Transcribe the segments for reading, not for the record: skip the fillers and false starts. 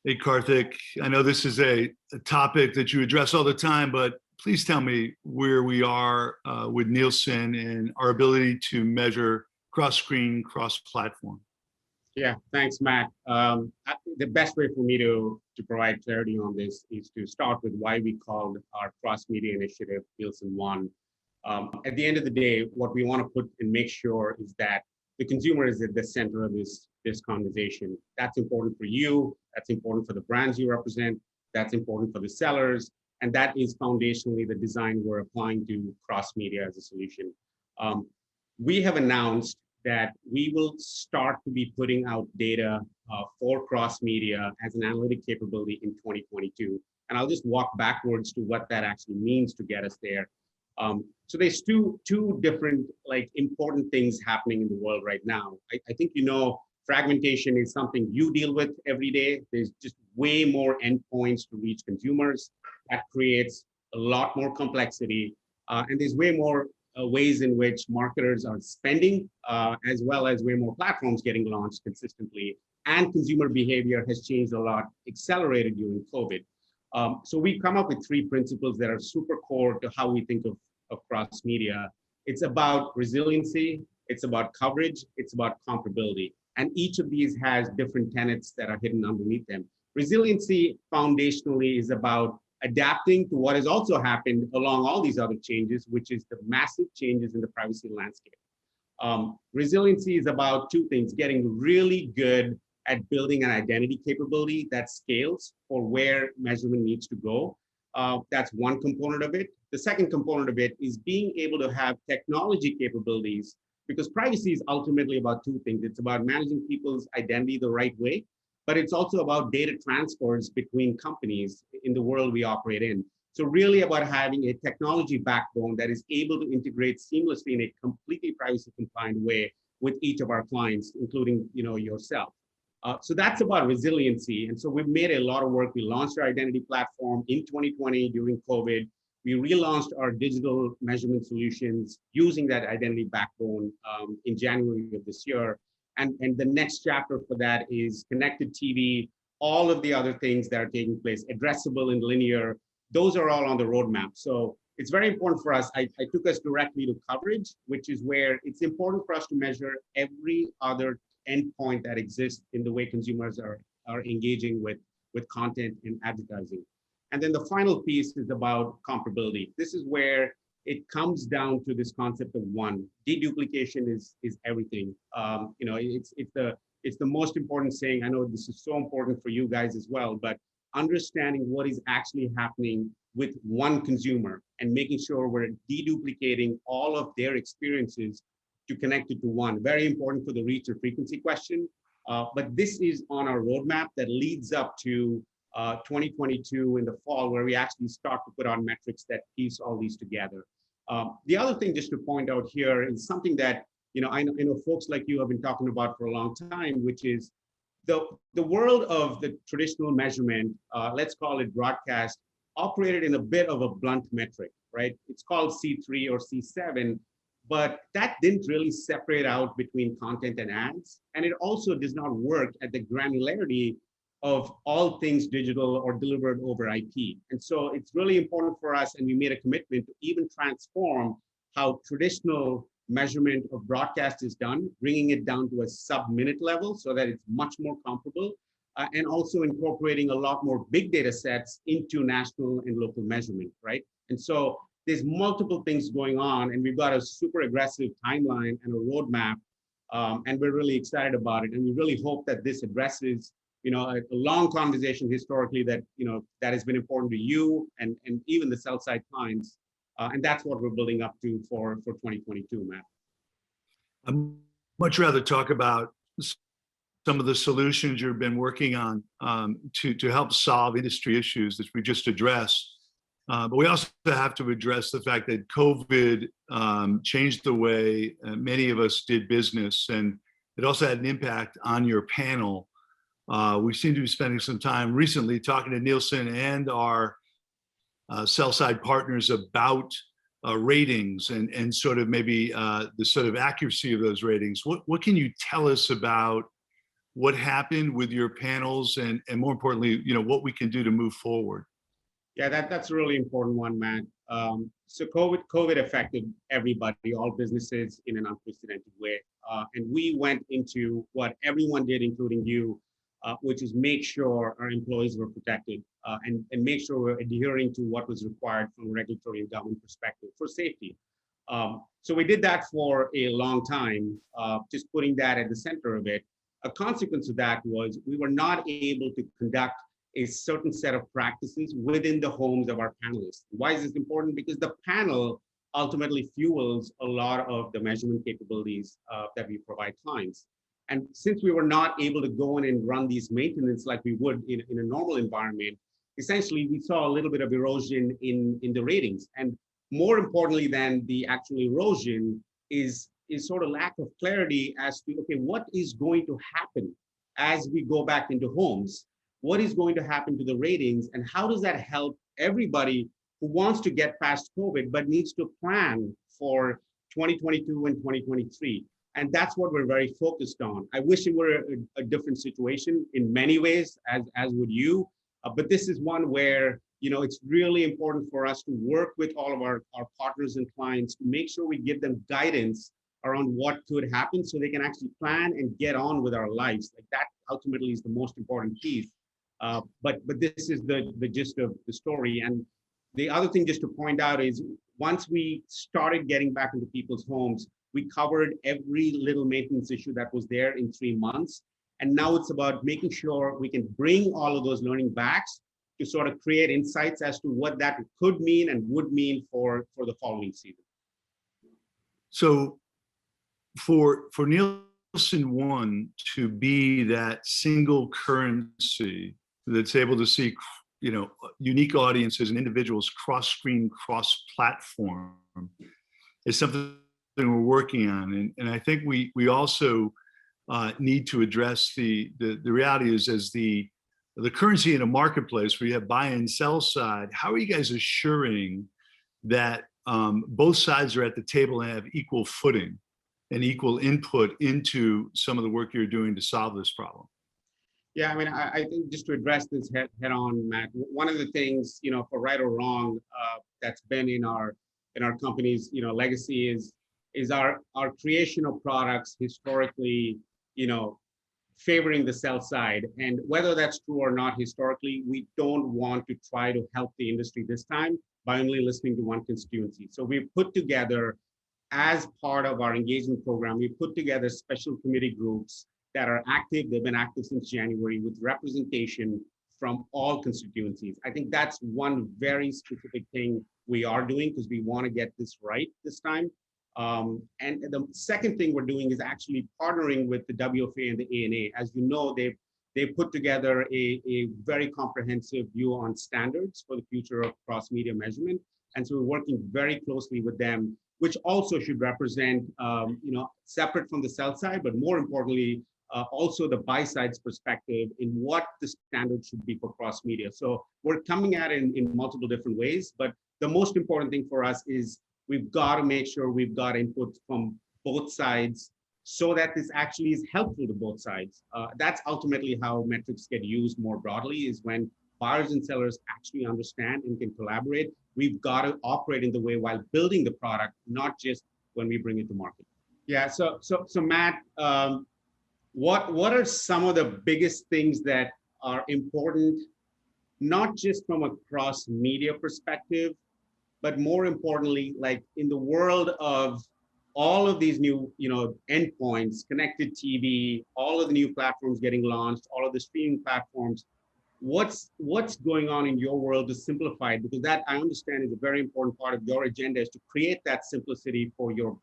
Hey, Karthik, I know this is a topic that you address all the time, but please tell me where we are with Nielsen and our ability to measure cross-screen, cross-platform. Yeah, thanks, Matt. The best way for me to provide clarity on this is to start with why we called our cross-media initiative Nielsen One. At the end of the day, what we want to put and make sure is that the consumer is at the center of this conversation. That's important for you. That's important for the brands you represent. That's important for the sellers. And that is foundationally the design we're applying to cross-media as a solution. We have announced that we will start to be putting out data for cross-media as an analytic capability in 2022. And I'll just walk backwards to what that actually means to get us there. So there's two different important things happening in the world right now. I think fragmentation is something you deal with every day. There's just way more endpoints to reach consumers. That creates a lot more complexity. And there's way more ways in which marketers are spending, as well as way more platforms getting launched consistently. And consumer behavior has changed a lot, accelerated during COVID. So we've come up with three principles that are super core to how we think of cross-media. It's about resiliency, it's about coverage, it's about comparability. And each of these has different tenets that are hidden underneath them. Resiliency foundationally is about adapting to what has also happened along all these other changes, which is the massive changes in the privacy landscape. Resiliency is about two things: getting really good at building an identity capability that scales for where measurement needs to go. That's one component of it. The second component of it is being able to have technology capabilities, because privacy is ultimately about two things. It's about managing people's identity the right way, but it's also about data transfers between companies in the world we operate in. So really about having a technology backbone that is able to integrate seamlessly in a completely privacy compliant way with each of our clients, including yourself. So that's about resiliency. And so we've made a lot of work. We launched our identity platform in 2020 during COVID. We relaunched our digital measurement solutions using that identity backbone in January of this year. And the next chapter for that is connected TV, all of the other things that are taking place, addressable and linear. Those are all on the roadmap. So it's very important for us. I took us directly to coverage, which is where it's important for us to measure every other endpoint that exists in the way consumers are engaging with content and advertising. And then the final piece is about comparability. This is where it comes down to this concept of one. Deduplication is everything. It's the most important saying. I know this is so important for you guys as well, but understanding what is actually happening with one consumer and making sure we're deduplicating all of their experiences to connect it to one. Very important for the reach or frequency question. But this is on our roadmap that leads up to 2022 in the fall, where we actually start to put on metrics that piece all these together. The other thing just to point out here is something that I know folks like you have been talking about for a long time, which is the world of the traditional measurement, let's call it broadcast, operated in a bit of a blunt metric, right? It's called C3 or C7, but that didn't really separate out between content and ads. And it also does not work at the granularity of all things digital or delivered over IP. And so it's really important for us, and we made a commitment to even transform how traditional measurement of broadcast is done, bringing it down to a sub-minute level so that it's much more comparable, and also incorporating a lot more big data sets into national and local measurement, right? And so there's multiple things going on, and we've got a super aggressive timeline and a roadmap, and we're really excited about it. And we really hope that this addresses a long conversation historically that that has been important to you and even the sell side clients, and that's what we're building up to for 2022, Matt. I'd much rather talk about some of the solutions you've been working on to help solve industry issues that we just addressed. But we also have to address the fact that COVID changed the way many of us did business, and it also had an impact on your panel. We seem to be spending some time recently talking to Nielsen and our sell-side partners about ratings and sort of maybe the sort of accuracy of those ratings. What can you tell us about what happened with your panels, and more importantly, what we can do to move forward? Yeah, that's a really important one, Matt. So COVID affected everybody, all businesses in an unprecedented way. And we went into what everyone did, including you, which is make sure our employees were protected and make sure we're adhering to what was required from a regulatory and government perspective for safety. So we did that for a long time, just putting that at the center of it. A consequence of that was we were not able to conduct a certain set of practices within the homes of our panelists. Why is this important? Because the panel ultimately fuels a lot of the measurement capabilities that we provide clients. And since we were not able to go in and run these maintenance like we would in a normal environment, essentially we saw a little bit of erosion in the ratings. And more importantly than the actual erosion is sort of lack of clarity as to, okay, what is going to happen as we go back into homes? What is going to happen to the ratings, and how does that help everybody who wants to get past COVID but needs to plan for 2022 and 2023? And that's what we're very focused on. I wish it were a different situation in many ways, as would you, but this is one where it's really important for us to work with all of our partners and clients to make sure we give them guidance around what could happen so they can actually plan and get on with our lives. Like that ultimately is the most important piece. But this is the gist of the story. And the other thing just to point out is once we started getting back into people's homes, we covered every little maintenance issue that was there in 3 months. And now it's about making sure we can bring all of those learning back to sort of create insights as to what that could mean and would mean for the following season. So for Nielsen One to be that single currency that's able to see, unique audiences and individuals cross-screen, cross-platform is something we're working on. And I think we also need to address the reality is as the currency in a marketplace where you have buy and sell side, how are you guys assuring that both sides are at the table and have equal footing and equal input into some of the work you're doing to solve this problem? Yeah, I mean, I think just to address this head on, Matt, one of the things, for right or wrong, that's been in our company's, legacy is our creation of products historically, favoring the sell side. And whether that's true or not historically, we don't want to try to help the industry this time by only listening to one constituency. So we've put together, as part of our engagement program, we put together special committee groups that are active. They've been active since January with representation from all constituencies. I think that's one very specific thing we are doing because we want to get this right this time. And the second thing we're doing is actually partnering with the WFA and the ANA. As you know, they've put together a very comprehensive view on standards for the future of cross-media measurement. And so we're working very closely with them, which also should represent, separate from the sell side, but more importantly, also the buy side's perspective in what the standard should be for cross media. So we're coming at it in multiple different ways, but the most important thing for us is we've got to make sure we've got input from both sides so that this actually is helpful to both sides. That's ultimately how metrics get used more broadly, is when buyers and sellers actually understand and can collaborate. We've got to operate in the way while building the product, not just when we bring it to market. Yeah, so Matt, what are some of the biggest things that are important, not just from a cross-media perspective, but more importantly, like in the world of all of these new, endpoints, connected TV, all of the new platforms getting launched, all of the streaming platforms, what's going on in your world to simplify it? Because that, I understand, is a very important part of your agenda, is to create that simplicity for your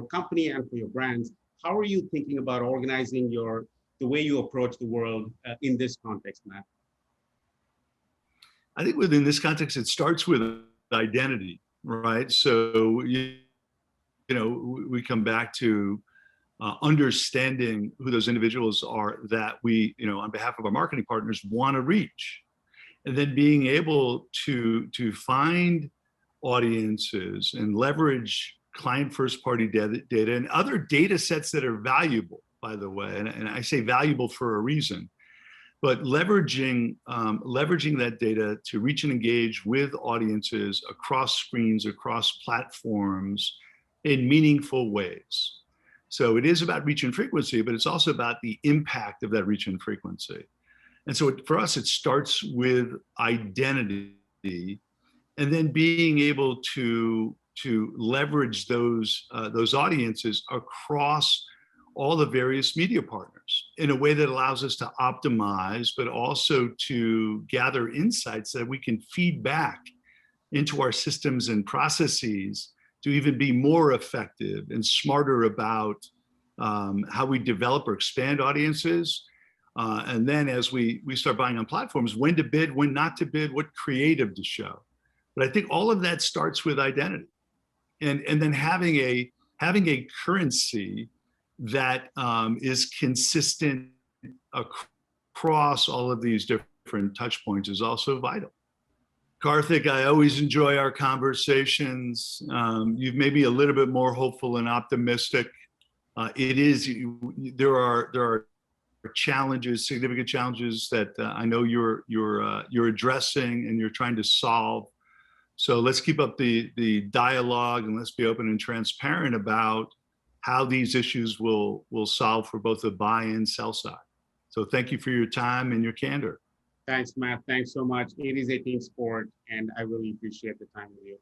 company and for your brands. How are you thinking about organizing the way you approach the world in this context, Matt? I think within this context, it starts with identity, right? So, we come back to understanding who those individuals are that we, on behalf of our marketing partners, want to reach. And then being able to find audiences and leverage client first party data and other data sets that are valuable by the way, and I say valuable for a reason. But leveraging that data to reach and engage with audiences across screens, across platforms in meaningful ways. So it is about reach and frequency, but it's also about the impact of that reach and frequency. And so for us, it starts with identity, and then being able to leverage those audiences across all the various media partners in a way that allows us to optimize, but also to gather insights that we can feed back into our systems and processes to even be more effective and smarter about how we develop or expand audiences. And then as we start buying on platforms, when to bid, when not to bid, what creative to show. But I think all of that starts with identity, and then having a currency that is consistent across all of these different touch points is also vital. Karthik, I always enjoy our conversations. You've maybe a little bit more hopeful and optimistic. There are challenges, significant challenges that I know you're addressing and you're trying to solve. So let's keep up the dialogue, and let's be open and transparent about how these issues will solve for both the buy and sell side. So thank you for your time and your candor. Thanks, Matt. Thanks so much. It is a team sport, and I really appreciate the time with you.